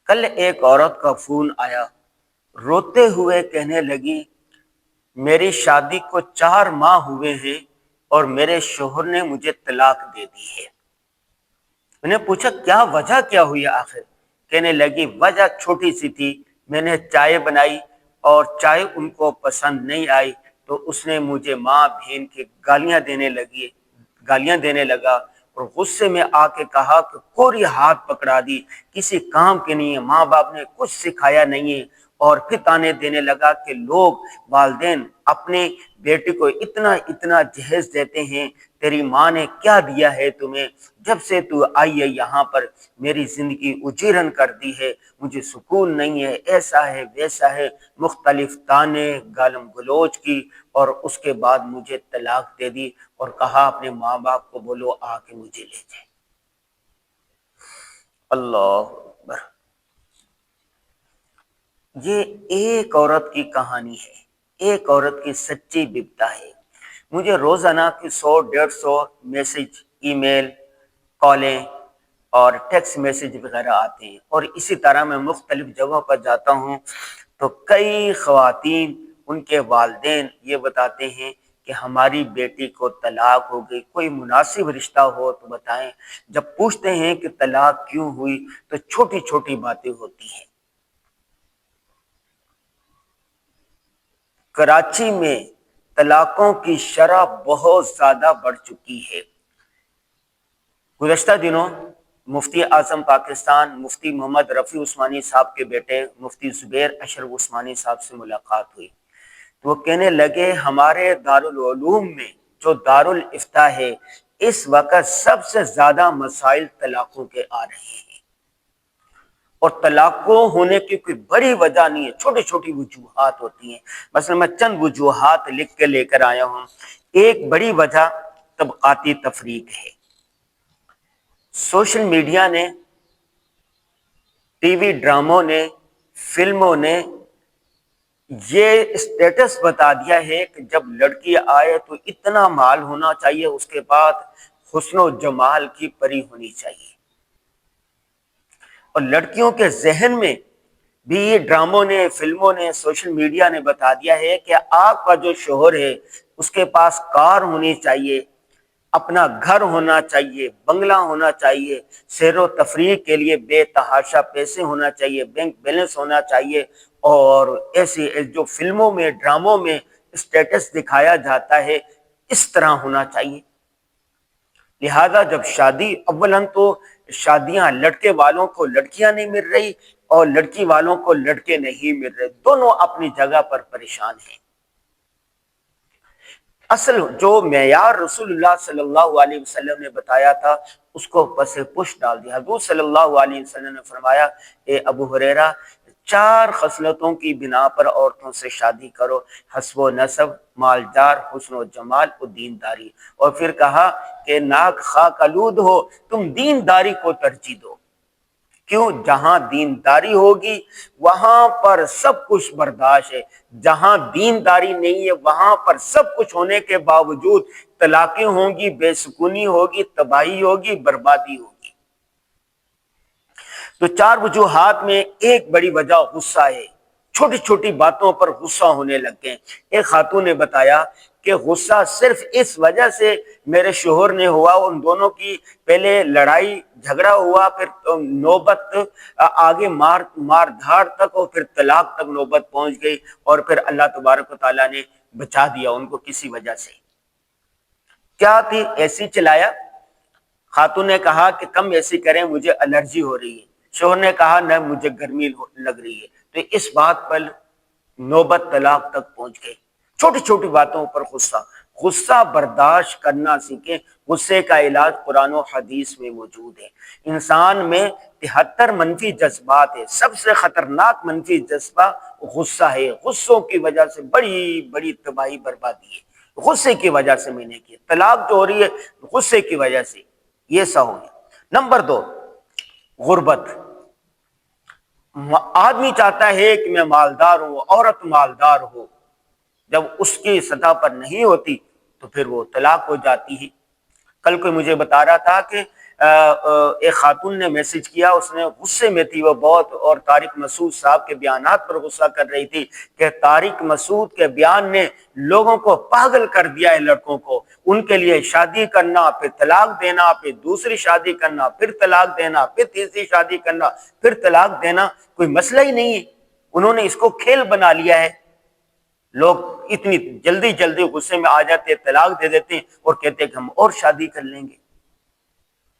کل ایک عورت کا فون آیا، روتے ہوئے کہنے لگی میری شادی کو 4 ماہ ہوئے ہیں اور میرے شوہر نے مجھے طلاق دے دی ہے۔ میں نے پوچھا کیا وجہ کیا ہوئی آخر؟ کہنے لگی وجہ چھوٹی سی تھی، میں نے چائے بنائی اور چائے ان کو پسند نہیں آئی تو اس نے مجھے ماں بہن کی گالیاں دینے لگا اور غصے میں آ کے کہا کہ کوری ہاتھ پکڑا دی، کسی کام کے نہیں ہے، ماں باپ نے کچھ سکھایا نہیں ہے، اور پھر تانے دینے لگا کہ لوگ والدین اپنے بیٹے کو اتنا اتنا جہیز دیتے ہیں، تیری ماں نے کیا دیا ہے تمہیں؟ جب سے تو آئی ہے یہاں پر میری زندگی اجیرن کر دی ہے، مجھے سکون نہیں ہے، ایسا ہے ویسا ہے، مختلف تانے گالم گلوچ کی، اور اس کے بعد مجھے طلاق دے دی اور کہا اپنے ماں باپ کو بولو آ کے مجھے لے جائے۔ اللہ اکبر! یہ ایک عورت کی کہانی ہے، ایک عورت کی سچی بپتا ہے۔ مجھے روزانہ کی 100-150 میسج، ای میل، کالیں اور ٹیکسٹ میسج وغیرہ آتے ہیں، اور اسی طرح میں مختلف جگہوں پر جاتا ہوں تو کئی خواتین، ان کے والدین یہ بتاتے ہیں کہ ہماری بیٹی کو طلاق ہو گئی، کوئی مناسب رشتہ ہو تو بتائیں۔ جب پوچھتے ہیں کہ طلاق کیوں ہوئی تو چھوٹی چھوٹی باتیں ہوتی ہیں۔ کراچی میں طلاقوں کی شرح بہت زیادہ بڑھ چکی ہے۔ گزشتہ دنوں مفتی اعظم پاکستان مفتی محمد رفیع عثمانی صاحب کے بیٹے مفتی زبیر اشرف عثمانی صاحب سے ملاقات ہوئی تو وہ کہنے لگے ہمارے دارالعلوم میں جو دارالافتاء ہے اس وقت سب سے زیادہ مسائل طلاقوں کے آ رہے ہیں، اور طلاقوں ہونے کی کوئی بڑی وجہ نہیں ہے، چھوٹی چھوٹی وجوہات ہوتی ہیں۔ مثلا میں چند وجوہات لکھ کے لے کر آیا ہوں۔ ایک بڑی وجہ طبقاتی تفریق ہے۔ سوشل میڈیا نے، ٹی وی ڈراموں نے، فلموں نے یہ اسٹیٹس بتا دیا ہے کہ جب لڑکی آئے تو اتنا مال ہونا چاہیے، اس کے بعد حسن و جمال کی پری ہونی چاہیے، اور لڑکیوں کے ذہن میں بھی یہ ڈراموں نے، فلموں نے، سوشل میڈیا نے بتا دیا ہے کہ آپ کا جو شوہر ہے اس کے پاس کار ہونی چاہیے، اپنا گھر ہونا چاہیے، بنگلہ ہونا چاہیے، سیر و تفریح کے لیے بے تحاشا پیسے ہونا چاہیے، بینک بیلنس ہونا چاہیے، اور ایسے جو فلموں میں، ڈراموں میں اسٹیٹس دکھایا جاتا ہے اس طرح ہونا چاہیے۔ لہذا جب شادی، اولاً تو شادیاں لڑکے والوں کو لڑکیاں نہیں مل رہی اور لڑکی والوں کو لڑکے نہیں مل رہے، دونوں اپنی جگہ پر پریشان ہیں۔ اصل جو معیار رسول اللہ صلی اللہ علیہ وسلم نے بتایا تھا اس کو پس پش ڈال دیا۔ حضور صلی اللہ علیہ وسلم نے فرمایا اے ابو ہریرہ 4 خصلتوں کی بنا پر عورتوں سے شادی کرو، حسب و نسب، مالدار، حسن و جمال و دینداری، اور پھر کہا کہ ناک خاک آلود ہو تم دینداری کو ترجیح دو۔ کیوں؟ جہاں دینداری ہوگی وہاں پر سب کچھ برداشت ہے، جہاں دینداری نہیں ہے وہاں پر سب کچھ ہونے کے باوجود طلاقیں ہوں گی، بے سکونی ہوگی، تباہی ہوگی، بربادی ہوگی۔ تو 4 وجوہات میں ایک بڑی وجہ غصہ ہے، چھوٹی چھوٹی باتوں پر غصہ ہونے لگ گئے۔ ایک خاتون نے بتایا کہ غصہ صرف اس وجہ سے میرے شوہر نے ہوا، ان دونوں کی پہلے لڑائی جھگڑا ہوا، پھر نوبت آگے مار دھاڑ تک، اور پھر طلاق تک نوبت پہنچ گئی، اور پھر اللہ تبارک و تعالیٰ نے بچا دیا ان کو کسی وجہ سے۔ کیا تھی؟ ایسی چلایا۔ خاتون نے کہا کہ کم ایسی کریں مجھے الرجی ہو رہی ہے، شوہر نے کہا نہ مجھے گرمی لگ رہی ہے، تو اس بات پر نوبت طلاق تک پہنچ گئی۔ چھوٹی چھوٹی باتوں پر غصہ برداشت کرنا سیکھیں۔ غصے کا علاج قرآن و حدیث میں موجود ہے۔ انسان میں 73 منفی جذبات ہے، سب سے خطرناک منفی جذبہ غصہ ہے۔ غصوں کی وجہ سے بڑی بڑی تباہی بربادی ہے، غصے کی وجہ سے میں نے کی طلاق جو ہو رہی ہے غصے کی وجہ سے، یہ سا ہو گیا۔ نمبر 2، غربت۔ آدمی چاہتا ہے کہ میں مالدار ہوں، عورت مالدار ہو، جب اس کی سطح پر نہیں ہوتی تو پھر وہ طلاق ہو جاتی ہے۔ کل کوئی مجھے بتا رہا تھا کہ ایک خاتون نے میسج کیا، اس نے غصے میں تھی وہ بہت، اور طارق مسعود صاحب کے بیانات پر غصہ کر رہی تھی کہ طارق مسعود کے بیان نے لوگوں کو پاگل کر دیا ہے، لڑکوں کو، ان کے لیے شادی کرنا، پھر طلاق دینا، پھر دوسری شادی کرنا، پھر طلاق دینا، پھر تیسری شادی کرنا، پھر طلاق دینا کوئی مسئلہ ہی نہیں ہے، انہوں نے اس کو کھیل بنا لیا ہے۔ لوگ اتنی جلدی جلدی غصے میں آ جاتے، طلاق دے دیتے ہیں اور کہتے ہیں کہ ہم اور شادی کر لیں گے۔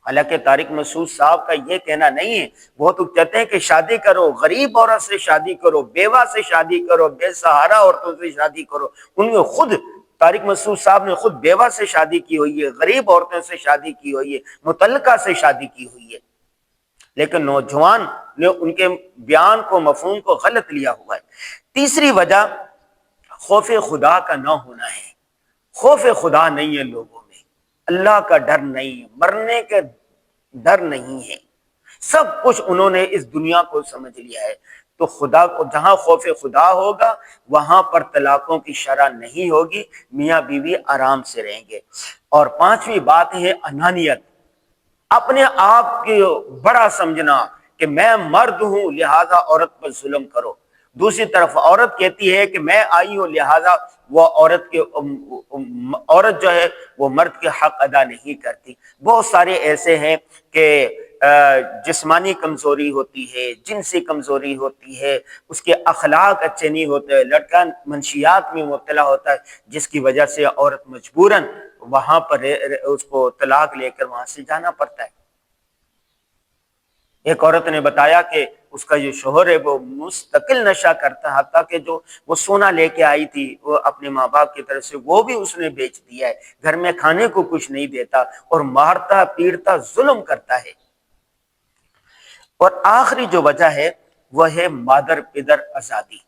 حالانکہ طارق مسعود صاحب کا یہ کہنا نہیں ہے، وہ تو کہتے ہیں کہ شادی کرو، غریب عورت سے شادی کرو، بیوہ سے شادی کرو، بے سہارا عورتوں سے شادی کرو۔ ان میں خود طارق مسعود صاحب نے خود بیوہ سے شادی کی ہوئی ہے، غریب عورتوں سے شادی کی ہوئی ہے، مطلقہ سے شادی کی ہوئی ہے، لیکن نوجوان نے ان کے بیان کو، مفہوم کو غلط لیا ہوا ہے۔ تیسری وجہ خوف خدا کا نہ ہونا ہے۔ خوف خدا نہیں ہے لوگوں میں، اللہ کا ڈر نہیں ہے، مرنے کے ڈر نہیں ہے، سب کچھ انہوں نے اس دنیا کو سمجھ لیا ہے۔ تو خدا کو، جہاں خوف خدا ہوگا وہاں پر طلاقوں کی شرح نہیں ہوگی، میاں بیوی آرام سے رہیں گے۔ اور پانچویں بات ہے انانیت، اپنے آپ کو بڑا سمجھنا کہ میں مرد ہوں لہذا عورت پر ظلم کرو۔ دوسری طرف عورت کہتی ہے کہ میں آئی ہوں لہذا وہ عورت جو ہے وہ مرد کے حق ادا نہیں کرتی۔ بہت سارے ایسے ہیں کہ جسمانی کمزوری ہوتی ہے، جنسی کمزوری ہوتی ہے، اس کے اخلاق اچھے نہیں ہوتے، لڑکا منشیات میں مبتلا ہوتا ہے، جس کی وجہ سے عورت مجبوراً وہاں پر اس کو طلاق لے کر وہاں سے جانا پڑتا ہے۔ ایک عورت نے بتایا کہ اس کا جو شوہر ہے وہ مستقل نشہ کرتا ہے، حتیٰ کہ جو وہ سونا لے کے آئی تھی وہ اپنے ماں باپ کی طرف سے وہ بھی اس نے بیچ دیا ہے، گھر میں کھانے کو کچھ نہیں دیتا اور مارتا پیٹتا ظلم کرتا ہے۔ اور آخری جو وجہ ہے وہ ہے مادر پدر آزادی۔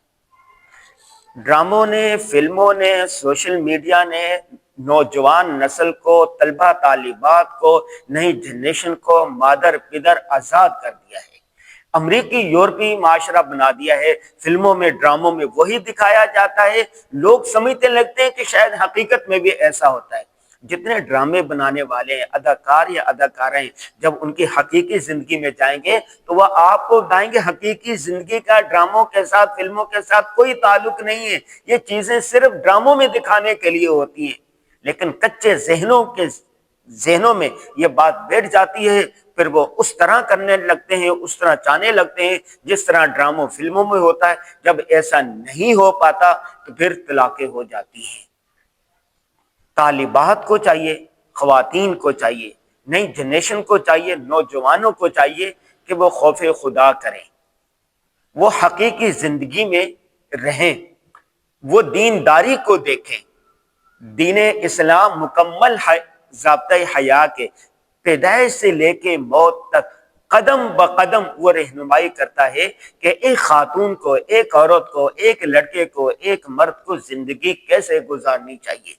ڈراموں نے، فلموں نے، سوشل میڈیا نے نوجوان نسل کو، طلبہ طالبات کو، نئی جنریشن کو مادر پدر آزاد کر دیا ہے، امریکی یورپی معاشرہ بنا دیا ہے۔ فلموں میں، ڈراموں میں وہی دکھایا جاتا ہے، لوگ سمجھتے لگتے ہیں کہ شاید حقیقت میں بھی ایسا ہوتا ہے۔ جتنے ڈرامے بنانے والے ہیں، اداکار یا اداکاریں، جب ان کی حقیقی زندگی میں جائیں گے تو وہ آپ کو بتائیں گے حقیقی زندگی کا ڈراموں کے ساتھ، فلموں کے ساتھ کوئی تعلق نہیں ہے، یہ چیزیں صرف ڈراموں میں دکھانے کے لیے ہوتی ہیں۔ لیکن کچے ذہنوں میں یہ بات بیٹھ جاتی ہے، پھر وہ اس طرح کرنے لگتے ہیں، اس طرح چاہنے لگتے ہیں جس طرح ڈراموں فلموں میں ہوتا ہے۔ جب ایسا نہیں ہو پاتا تو پھر طلاقیں ہو جاتی ہیں۔ طالبات کو چاہیے، خواتین کو چاہیے، نئی جنریشن کو چاہیے، نوجوانوں کو چاہیے کہ وہ خوف خدا کریں، وہ حقیقی زندگی میں رہیں، وہ دینداری کو دیکھیں۔ دین اسلام مکمل ضابطۂ حیا کے پیدائش سے لے کے موت تک قدم بقدم وہ رہنمائی کرتا ہے کہ ایک خاتون کو، ایک عورت کو، ایک لڑکے کو، ایک مرد کو زندگی کیسے گزارنی چاہیے۔